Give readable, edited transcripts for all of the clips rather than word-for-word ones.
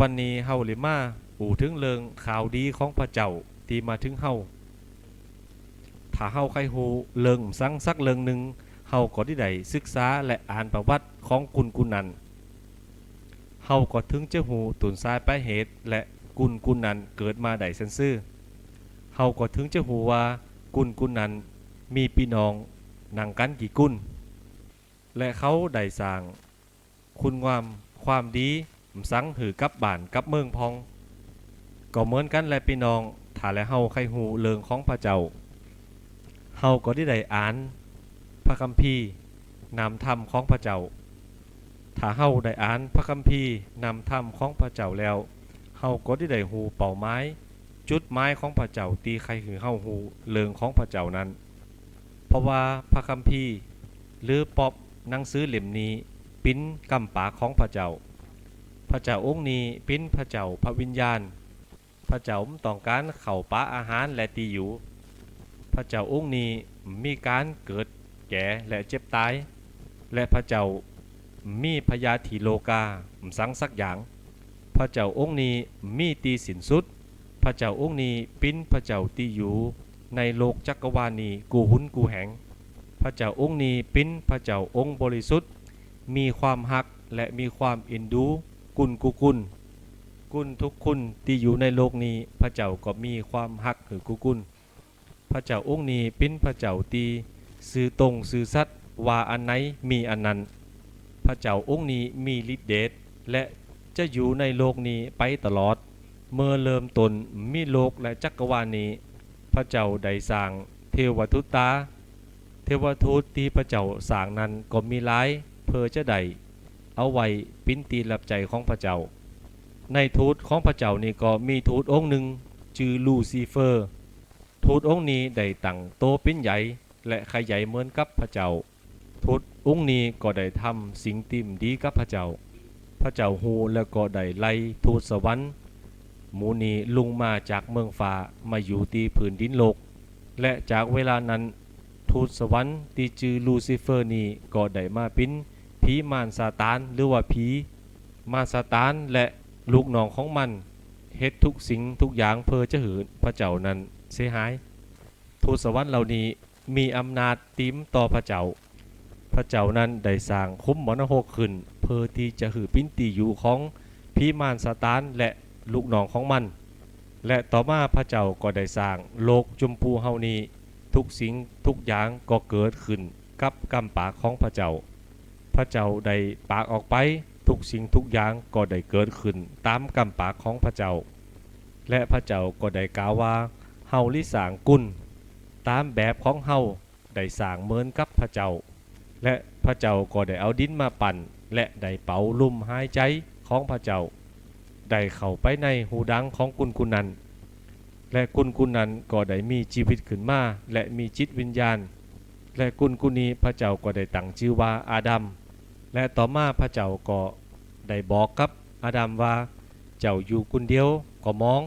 วันนี้เฮาเลยมาอู่ถึงเรื่องข่าวดีของพระเจ้าที่มาถึงเฮาถ้าเฮาใครฮู้เรื่องสังสักเรื่องหนึ่งเฮาก็ได้ศึกษาและอ่านประวัติของกุนนั้นเฮาก็ถึงจะฮู้ต้นสายปลายเหตุและกุนนั้นเกิดมาได้ซื่อเฮาก็ถึงจะฮู้ว่ากุนนั้นมีพี่น้องนังกันกี่กุนและเขาได้สร้างคุณงามความดีสังหือกับบ้านกับเมืองพองก็เหมือนกันและพี่น้องถ้าและเฮาใครฮู้เรื่องของพระเจ้าเฮาก็ได้อ่านพระคัมภีร์นำธรรมของพระเจ้าถ้าเฮาได้อ่านพระคัมภีร์นำธรรมของพระเจ้าแล้วเฮาก็ได้ฮู้เป้าหมายจุดหมายของพระเจ้าตีใครคือเฮาฮู้เรื่องของพระเจ้านั้นเพราะว่าพระคัมภีร์หรือปอบหนังสือเล่มนี้ปิ้นกำปากของพระเจ้าพระเจ้าองค์นี้ปิ้นพระเจ้าพระวิญญาณพระเจ้าต้องการเข้าปะอาหารและตีอยู่พระเจ้าองค์นี้มีการเกิดแก่และเจ็บตายและพระเจ้ามีพยาธิโลกาสังสักอย่างพระเจ้าองค์นี้มีตีสินสุดพระเจ้าองค์นี้ปิ้นพระเจ้าตีอยู่ในโลกจักรวาลนี้กูหุนกูแหงพระเจ้าองค์นี้ปิ้นพระเจ้าองค์บริสุทธิ์มีความฮักและมีความอินดูกุนทุกคุณที่อยู่ในโลกนี้พระเจ้าก็มีความฮักหรือกุนพระเจ้าองค์นี้ปิ้นพระเจ้าตีสื่อตรงสื่อสัตย์ว่าอันไหนมีอันนั้นพระเจ้าองค์นี้มีฤทธิเดชและจะอยู่ในโลกนี้ไปตลอดเมื่อเริ่มต้นมีโลกและจักรวาลนี้พระเจ้าได้สร้างเทวทูตที่พระเจ้าสร้างนั้นก็มีหลายเพื่อจะได้เอาไว้ปิ้นตีรับใจของพระเจ้าในทูตของพระเจ้านี่ก็มีทูตองค์หนึ่งชื่อลูซิเฟอร์ทูตองค์นี้ได้ตั้งโตเป็นใหญ่และขยายเหมือนกับพระเจ้าทูตองค์นี้ก็ได้ทำสิ่งติ่มดีกับพระเจ้าฮูแล้วก็ได้ไล่ทูตสวรรค์หมูนีลุงมาจากเมืองฟ้ามาอยู่ที่พื้นดินโลกและจากเวลานั้นทูตสวรรค์ที่ชื่อลูซิเฟอร์นี้ก็ได้มาเป็นผีมารซาตานหรือว่าผีมารซาตานและลูกน้องของมันเฮ็ดทุกสิ่งทุกอย่างเพื่อจะหืนพระเจ้านั้นเสียหายทูตสวรรค์เหล่านี้มีอำนาจติมต่อพระเจ้านั้นได้สร้างคุ้มมรณะขึ้นเพื่อที่จะหือปิ้นตีอยู่ของผีมารซาตานและลูกน้องของมันและต่อมาพระเจ้าก็ได้สร้างโลกจุมพูเฮานี้ทุกสิ่งทุกอย่างก็เกิดขึ้นกับกำปากของพระเจ้าได้ปากออกไปทุกสิ่งทุกอย่างก็ได้เกิดขึ้นตามกำปากของพระเจ้าและพระเจ้าก็ได้กล่าวว่าเฮาลิสร้างกุนตามแบบของเฮาได้สร้างเหมือนกับพระเจ้าและพระเจ้าก็ได้เอาดินมาปั่นและได้เป่าลมหายใจของพระเจ้าได้เข้าไปในหูดังของกุนนั้นและกุนนั้นก็ได้มีชีวิตขึ้นมาและมีจิตวิญญาณและกุนนี้พระเจ้าก็ได้ตั้งชื่อว่าอาดัมและต่อมาพระเจ้าก็ได้บอกกับอาดัมว่าเจ้าอยู่กุนเดียวก็มอง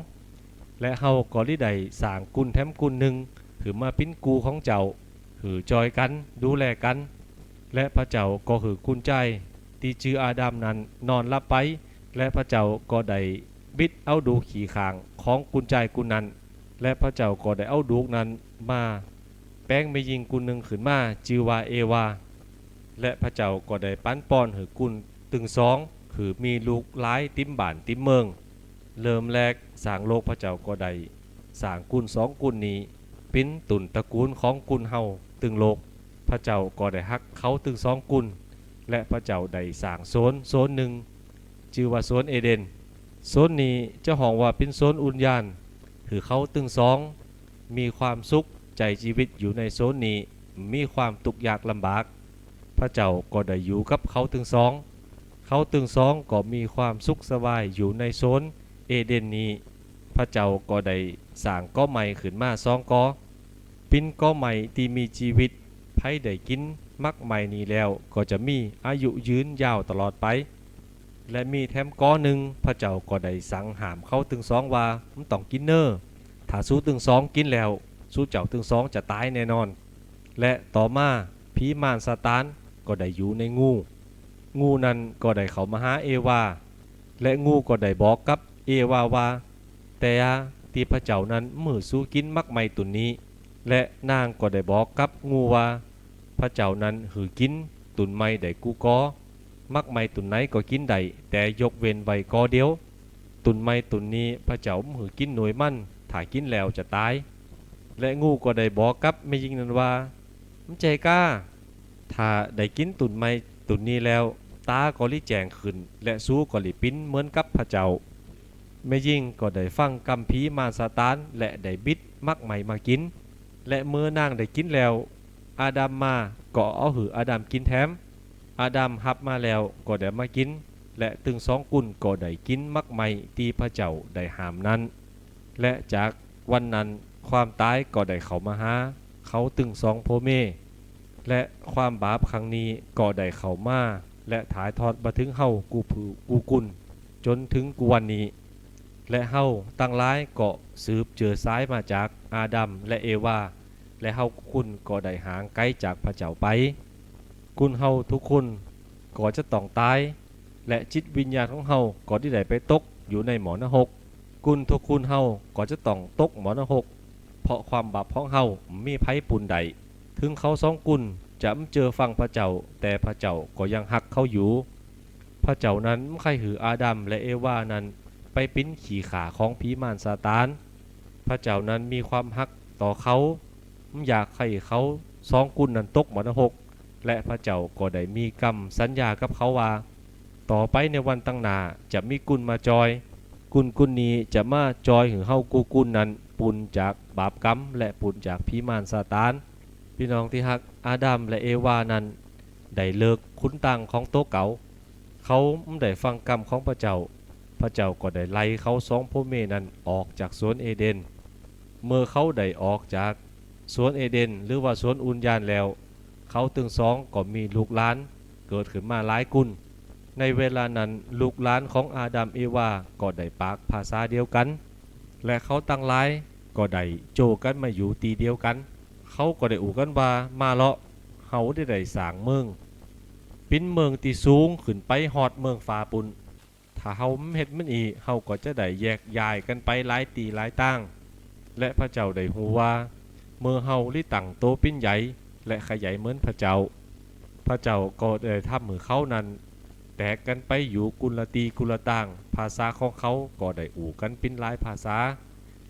และเฮาก็ได้สร้างกุนแถมกุนหนึ่งถือมาปิ้นกูของเจ้าถือจอยกันดูแลกันและพระเจ้าก็ถือกุนใจที่ชื่ออาดัมนั้นนอนหลับไปและพระเจ้าก็ได้บิดเอาดูขี่ขางของกุนใจกุนนั้นและพระเจ้าก็ได้เอาดูนั้นมาแป้งไม่ยิงกุนหนึ่งขึ้นมาชื่อว่าเอวาและพระเจ้าก็ได้ปั้นป้อนหือกุนตึงสองคือมีลูกหลายติ้มบ้านติ้มเมืองเริ่มแรกสร้างโลกพระเจ้าก็ได้สร้างกุนสองกุนนี้เป็นตุนตระกูลของกุนเฮาตึงโลกพระเจ้าก็ได้ฮักเขาตึงสองกุนและพระเจ้าได้สร้างโซนหนึ่งชื่อว่าโซนเอเดนโซนนี้เจ้าของว่าเป็นโซนอุญญาณคือเขาตึงสองมีความสุขใจชีวิตอยู่ในโซนนี้มีความทุกข์ยากลำบากพระเจ้าก็ได้อยู่กับเขาตึงสองก็มีความสุขสบายอยู่ในโซนเอเดนนี้พระเจ้าก็ได้สร้างก้อใหม่ขึ้นมาสองก้อปิ้นก้อใหม่ที่มีชีวิตไผ่ได้กินมักใหม่นี้แล้วก็จะมีอายุยืนยาวตลอดไปและมีแถมก้อหนึ่งพระเจ้าก็ได้สั่งห้ามเขาตึงสองว่ามันต้องกินเนอถ้าสู้ตึงสองกินแล้วสู้เจ้าตึงสองจะตายแน่นอนและต่อมาผีมารซาตานก็ได้อยู่ในงูนั้นก็ได้เข้ามาหาเอวา และงูก็ได้บอกกับเอวาว่าแต่ที่พระเจ้านั้นมือสู้กินมักไม่ตุนนี้และนางก็ได้บอกกับงูว่าพระเจ้านั้นหือกินตุนไม่ได้กูก็มักไม่ตุนไหนก็กินได้แต่ยกเว้นไว้ก็เดียวตุนไม่ตุนนี้พระเจ้าหือกินหน่วยมั่นถ้ากินแล้วจะตายและงูก็ได้บอกกับแม่หญิงนั้นว่ามันใจกล้าถ้าได้กินตุนไม่ตุนนี้แล้วตาก็ลิแจงขึ้นและสู้ก็ลิปิ้นเหมือนกับพระเจ้าแม่หญิงก็ได้ฟังกัมพีมารซาตานและได้บิดมักใหม่มากินและเมื่อนางได้กินแล้วอาดัมมาก็เอาหืออาดัมกินแถมอาดัมหับมาแล้วก็ได้มากินและตึงสองกุนก็ได้กินมักใหม่ที่พระเจ้าได้ห้ามนั้นและจากวันนั้นความตายก็ได้เข้ามาหาเขาตึงสองพ่อแม่และความบาปครั้งนี้ก็ได้เข้ามาและถ่ายทอดมาถึงเฮากูกุนจนถึงกูวันนี้และเฮาตั้งหลายก็สืบเจือสายมาจากอาดัมและเอวาและเฮาคุณก็ได้ห่างไกลจากพระเจ้าไปคุณเฮาทุกคนก็จะต้องตายและจิตวิญญาณของเฮาก็ได้ไปตกอยู่ในหมอนรกคุณทุกคุณเฮาก็จะต้องตกหมอนรกเพราะความบาปของเฮามีไผปุ่นใดถึงเขาสองกุนจะเจอฟังพระเจ้าแต่พระเจ้าก็ยังหักเขาอยู่พระเจ้านั้นใครหืออาดัมและเอวานั้นไปปิ้นขี่ขาของผีมารซาตานพระเจ้านั้นมีความหักต่อเขาอยากให้เขาสองกุนนั้นตกหมอนรกและพระเจ้าก็ได้มีกรรมสัญญากับเขาว่าต่อไปในวันตั้งหน้าจะมีกุนมาจอยกุนนี้จะมาจอยหือเฮากูกุนนั้นปุนจากบาปกรรมและปุนจากผีมารซาตานพี่น้องที่ฮักอาดัมและเอวานั้นได้เลิกคุ้นตังของโต๊ะเก่าเขาไม่ได้ฟังกรรมของพระเจ้าพระเจ้าก็ได้ไล่เขาสองพ่อแม่นั้นออกจากสวนเอเดนเมื่อเขาได้ออกจากสวนเอเดนหรือว่าสวนอุญญาณแล้วเขาตึงสองก็มีลูกหลานเกิดขึ้นมาหลายกุนในเวลานั้นลูกหลานของอาดัมเอวาก็ได้ปากภาษาเดียวกันและเขาตั้งหลายก็ได้โจกันมาอยู่ตีเดียวกันเขาก็ได้อู่กันว่ามาเลาะเฮาได้สร้างเมืองปิ้นเมืองที่สูงขึ้นไปฮอดเมืองฟ้าปุ่นถ้าเฮาเฮ็ดมันอีเฮาก็จะได้แยกย้ายกันไปหลายตีหลายตั้งและพระเจ้าได้ฮู้ว่าเมื่อเฮาลิตั้งโตปิ้นใหญ่และขยายเหมือนพระเจ้าก็ได้ทำมือเขานั้นแตกกันไปอยู่กุลตีกุลต่างภาษาของเขาก็ได้อู่กันปิ้นหลายภาษา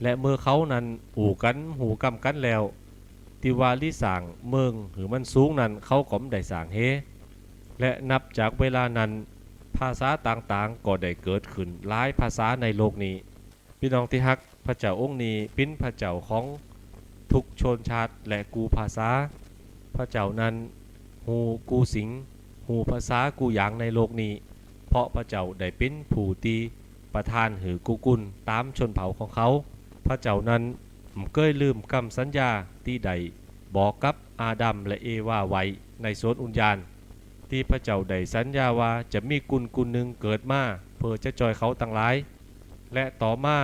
และเมื่อเขานั้นอู่กันหูกำกันแล้วที่ว่าลิสร้างเมืองหรือมันสูงนั้นเขาก็ได้สร้างเฮและนับจากเวลานั้นภาษาต่างๆก็ได้เกิดขึ้นหลายภาษาในโลกนี้พี่น้องที่ฮักพระเจ้าองค์นี้เป็นพระเจ้าของทุกชนชาติและกูภาษาพระเจ้านั้นหูกูสิงหูภาษากูอย่างในโลกนี้เพราะพระเจ้าได้เป็นผู้ตีประทานหือกูกุลตามชนเผ่าของเขาพระเจ้านั้นเก้ยลืมคำสัญญาที่ใดบอกกับอาดัมและเอวาไว้ในสวนอุญญาณที่พระเจ้าได้สัญญาว่าจะมีกุลหนึ่งเกิดมาเพื่อจะจอยเขาต่างหลายและต่อมา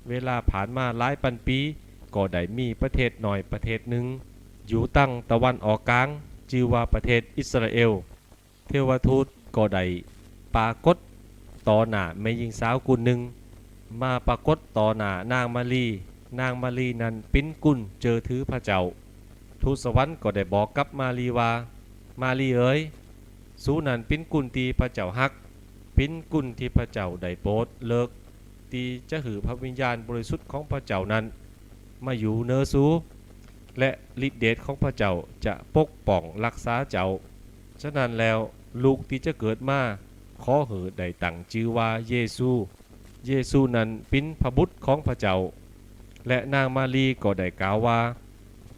เวลาผ่านมาหลายพันปีก็ได้มีประเทศหน่อยประเทศหนึ่งอยู่ตั้งตะวันออกกลางชื่อว่าประเทศอิสราเอลเทวทูตก็ได้ปรากฏต่อหน้าแม่หญิงสาวกุลหนึ่งมาปรากฏต่อหน้านางมารีนั้นปิ้นกุลเจอถือพระเจ้าทูตสวรรค์ก็ได้บอกกับมารีว่ามารีเอ๋ยสู้นั้นปิ้นกุลที่พระเจ้าฮักปิ้นกุลที่พระเจ้าได้โปรดเลิกที่จะหือพระวิญญาณบริสุทธิ์ของพระเจ้านั้นมาอยู่เนื้อสูและฤทธิเดชของพระเจ้าจะปกป้องรักษาเจ้าฉะนั้นแล้วลูกที่จะเกิดมาขอหือได้ตั้งชื่อว่าเยซูนั้นเป็นพระบุตรของพระเจ้าและนางมารีก็ได้กล่าวว่า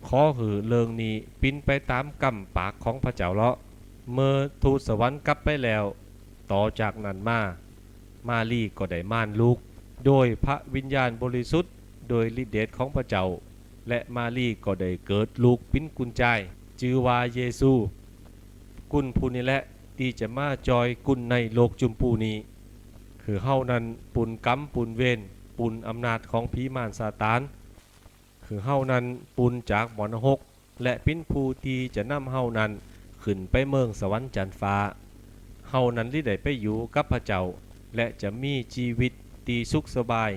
ขอหือเลิงนี้ปิ้นไปตามกำปากของพระเจ้าเลาะเมื่อทูตสวรรค์กลับไปแล้วต่อจากนั้นมารีก็ได้ม่านลูกโดยพระวิญญาณบริสุทธิ์โดยฤทธิเดชของพระเจ้าและมารีก็ได้เกิดลูกปิ้นกุญใจชื่อว่าเยซูกุลผู้นี้แหละที่จะมาจอยกุลในโลกจุมปูนี้คือเฮานั้นปุนกรรมปุนเวรปุนอำนาจของผีมารซาตานคือเฮานั้นปุนจากหมอนรกและปิ้นผู้ที่จะนำเฮานั้น ขึ้นไปเมืองสวรรค์จันฟ้าเฮานั้นที่ได้ไปอยู่กับพระเจ้า และจะมีชีวิตที่สุขสบาย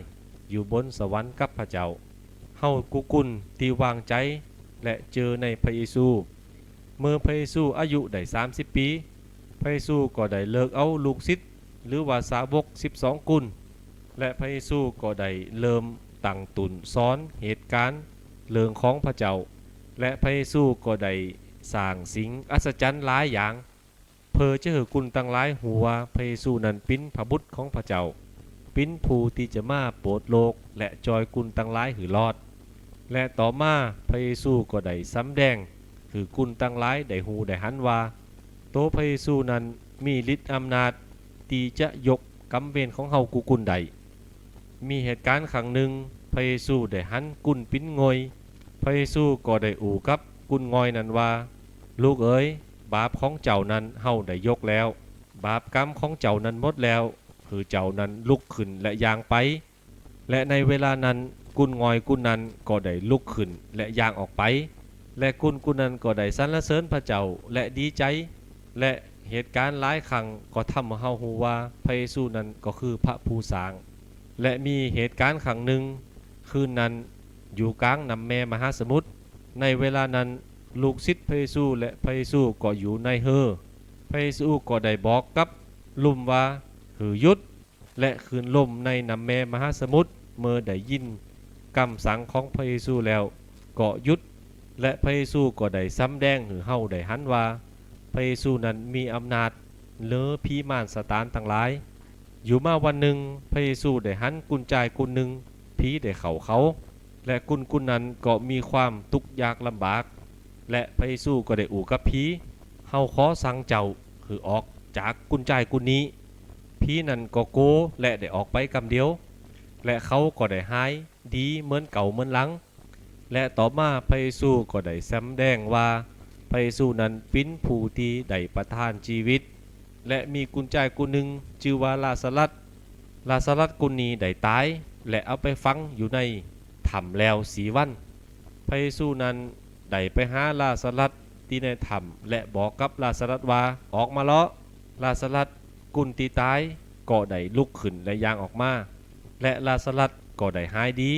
อยู่บนสวรรค์กับพระเจ้าเฮากุกุลที่วางใจและเจอในพระเยซูเมื่อพระเยซูอายุได้30 ปีพระเยซูก็ได้เลิกเอาลูกศิษย์หรือว่าสาวก12กุลและพระเยซูก็ได้เริ่มตั้งตุนสอนเหตุการณ์เรื่องของพระเจ้าและพระเยซูก็ได้สร้างสิ่งอัศจรรย์หลายอย่างเพื่อจะให้กุลตั้งหลายหูว่าพระเยซูนั้นเป็นพระบุตรของพระเจ้าเป็นผู้ที่จะมาโปรดโลกและจอยกุลตั้งหลายหือรอดและต่อมาพระเยซูก็ได้สำแดงคือกุลตั้งหลายได้หูได้หันว่าโตพระเยซูนั้นมีฤทธิ์อำนาจที่จะยกกำเวรของเฮากุลใดมีเหตุการณ์ครั้งหนึ่งพระเยซูได้หันกุลปิ้นงอยพระเยซูก็ได้อู่กับกุลงอยนั้นว่าลูกเอ๋ยบาปของเจ้านั้นเฮาได้ยกแล้วบาปกรรมของเจ้านั้นหมดแล้วคือเจ้านั้นลุกขึ้นและย่างไปและในเวลานั้นกุลงอยกุลนั้นก็ได้ลุกขึ้นและย่างออกไปและกุลนั้นก็ได้สรรเสริญพระเจ้าและดีใจและเหตุการณ์หลายครั้งก็ทำให้เฮาฮู้ว่าพระเยซูนั้นก็คือพระผู้สร้างและมีเหตุการณ์ครั้งหนึ่งคืนนั้นอยู่กลางน้ำแม่มหาสมุทรในเวลานั้นลูกศิษย์พระเยซูและพระเยซูก็อยู่ในเฮอพระเยซูก็ได้บอกกับลมว่าหือหยุดและคืนลมในน้ำแม่มหาสมุทรเมื่อได้ยินคำสั่งของพระเยซูแล้วก็หยุดและพระเยซูก็ได้สำแดงหือเฮาได้หันว่าพระเยซูนั้นมีอำนาจเหนือผีมารซาตานทั้งหลายอยู่มาวันหนึ่งพระเยซูได้หันกุญแจกุญหนึ่งผีได้เข้าเขาและกุญนั้นก็มีความทุกข์ยากลำบากและพระเยซูก็ได้อู่กับผีเฮาขอสั่งเจ้าคือออกจากกุญแจกุญนี้ผีนั้นก็โกและได้ออกไปกำเดียวและเขาก็ได้หายดีเหมือนเก่าเหมือนหลังและต่อมาพระเยซูก็ได้แสดงว่าพระเยซูนั้นเป็นผู้ที่ได้ประทานชีวิตและมีกุญแจกุญหนึ่งชื่อว่าลาซารัสกุญนี้ได้ตายและเอาไปฝังอยู่ในถ้ำแล้ว4 วันพระเยซูนั้นได้ไปหาลาซารัสที่ในถ้ำและบอกกับลาซารัสว่าออกมาเลาะลาซารัสกุญที่ตายก็ได้ลุกขึ้นและย่างออกมาและลาซารัสก็ได้หายดี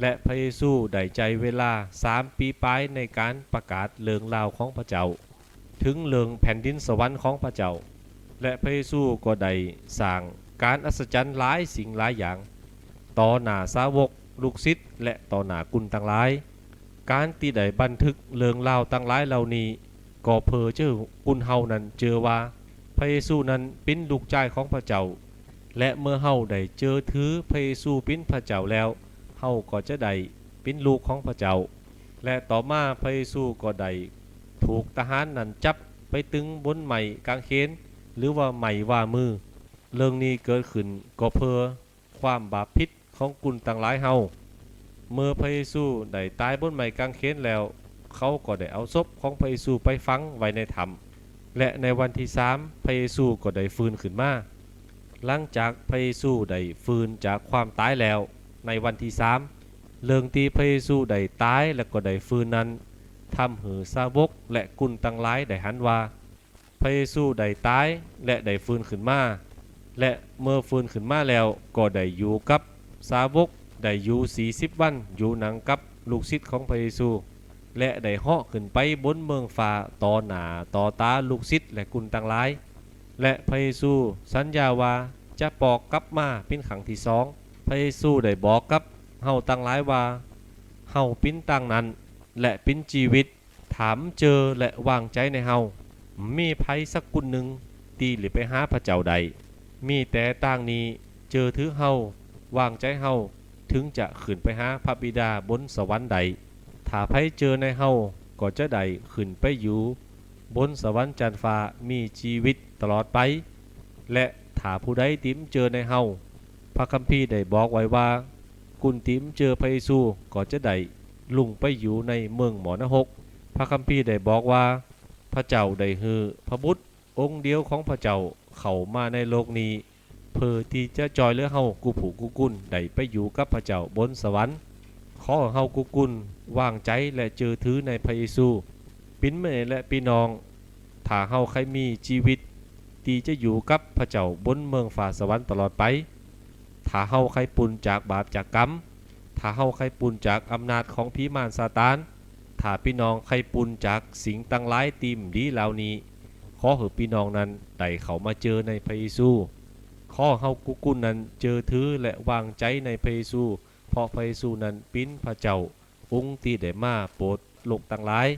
และพระเยซูได้ใจเวลา3 ปีปลายในการประกาศเรื่องราวของพระเจ้าถึงเรื่องแผ่นดินสวรรค์ของพระเจ้าและพระเยซูก็ได้สร้างการอัศจรรย์หลายสิ่งหลายอย่างต่อหน้าสาวกลูกศิษย์และต่อหน้ากุลต่างหลายการที่ได้บันทึกเรื่องราวต่างหลายเหล่านี้ก็เพื่อเจอกุลเฮานั้นเจอว่าพระเยซูนั้นเป็นลูกชายของพระเจ้าและเมื่อเฮาได้เจอถือพระเยซูเป็นพระเจ้าแล้วเฮาก็จะได้เป็นลูกของพระเจ้าและต่อมาพระเยซูก็ได้ถูกทหารนั้นจับไปตึงบนไม้กางเขนหรือว่าไม้ว่ามือเรื่องนี้เกิดขึ้นก็เพื่อความบาปผิดของกุลต่างหลายเฮาเมื่อพระเยซูได้ตายบนไม้กางเขนแล้วเขาก็ได้เอาศพของพระเยซูไปฝังไว้ในถ้ำและในวันที่3พระเยซูก็ได้ฟื้นขึ้นมาหลังจากพระเยซูได้ฟื้นจากความตายแล้วในวันที่3เรื่องที่พระเยซูได้ตายและก็ได้ฟื้นนั้นทำให้สาวกและกุลต่างหลายได้หันว่าพระเยซูได้ตายและได้ฟื้นขึ้นมาและเมื่อฟื้นขึ้นมาแล้วก็ได้อยู่กับสาวกได้อยู่40 วันอยู่หนังกับลูกศิษย์ของพระเยซูและได้เหาะขึ้นไปบนเมืองฟ้าต่อหน้าต่อตาลูกศิษย์และกุลต่างหลายและพระเยซูสัญญาว่าจะปอกกลับมาเป็นครั้งที่2พระเยซูได้บอกกับเฮาต่างหลายว่าเฮาเป็นต่างนั้นและเป็นชีวิตถามเจอและวางใจในเฮามีไผสักกุลหนึ่งตีหรือไปหาพระเจ้าใดมีแต่ต่างนี้เจอถือเฮาวางใจเฮาถึงจะขึ้นไปหาพระบิดาบนสวรรค์ใดถ้าไผเจอในเฮาก็จะได้ขึ้นไปอยู่บนสวรรค์จันทร์ฟ้ามีชีวิตตลอดไปและถ้าผู้ใดติมเจอในเฮาพระคัมภีร์ได้บอกไว้ว่ากุนติมเจอพระเยซูก็จะได้ลุงไปอยู่ในเมืองหมอนรกพระคัมภีร์ได้บอกว่าพระเจ้าได้ฮือพระบุตรองค์เดียวของพระเจ้าเข้ามาในโลกนี้เพื่อที่จะจอยเหลือเฮากูผู้กูกุลได้ไปอยู่กับพระเจ้าบนสวรรค์ขอเฮากูกุลวางใจและเจอถือในพระเยซูปิ้นเมและพี่น้องถ้าเฮาใครมีชีวิต ที่จะอยู่กับพระเจ้าบนเมืองฟ้าสวรรค์ตลอดไปถ้าเฮาใครปุนจากบาปจากกรรมถ้าเฮาใครปุนจากอำนาจของผีมารซาตานถ้าพี่น้องใครปุนจากสิ่งตั้งหลายติมดีเหล่านี้ขอให้พี่น้องนั้นได้เข้ามาเจอในพระเยซูขอเฮากุกุนนั้นเจอถือและวางใจในพระเยซูเพราะพระเยซูนั้นเป็นพระเจ้าองค์ที่ได้มาโปรดโลกตั้งหลาย